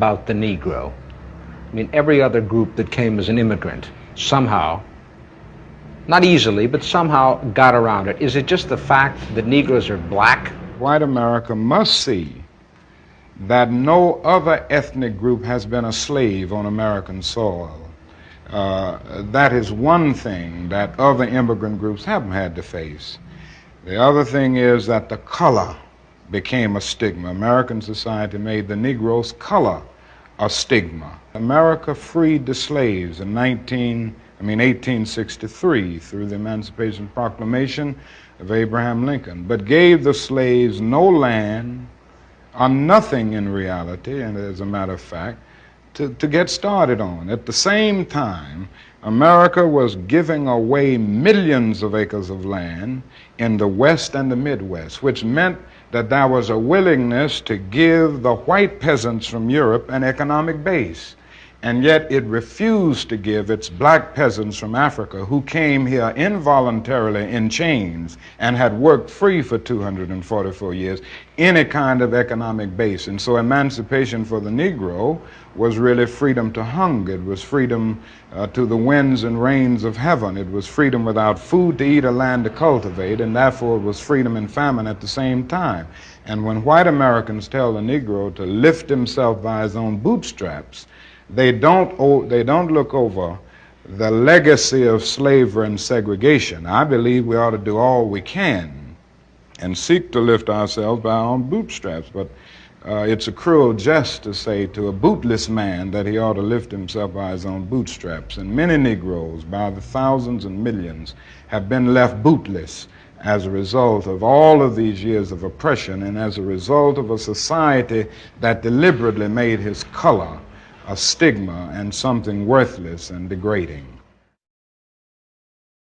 about the Negro? I mean, every other group that came as an immigrant somehow, not easily, but somehow got around it. Is it just the fact that Negroes are black? White America must see that no other ethnic group has been a slave on American soil. That is one thing that other immigrant groups haven't had to face. The other thing is that the color became a stigma. American society made the Negro's color a stigma. America freed the slaves in 1863 through the Emancipation Proclamation of Abraham Lincoln, but gave the slaves no land or nothing in reality, and as a matter of fact, to get started on. At the same time, America was giving away millions of acres of land in the West and the Midwest, which meant that there was a willingness to give the white peasants from Europe an economic base. And yet it refused to give its black peasants from Africa, who came here involuntarily in chains and had worked free for 244 years, any kind of economic base. And so emancipation for the Negro was really freedom to hunger. It was freedom to the winds and rains of heaven. It was freedom without food to eat or land to cultivate, and therefore it was freedom and famine at the same time. And when white Americans tell the Negro to lift himself by his own bootstraps, they don't look over the legacy of slavery and segregation. I believe we ought to do all we can and seek to lift ourselves by our own bootstraps, but it's a cruel jest to say to a bootless man that he ought to lift himself by his own bootstraps. And many Negroes, by the thousands and millions, have been left bootless as a result of all of these years of oppression and as a result of a society that deliberately made his color a stigma and something worthless and degrading.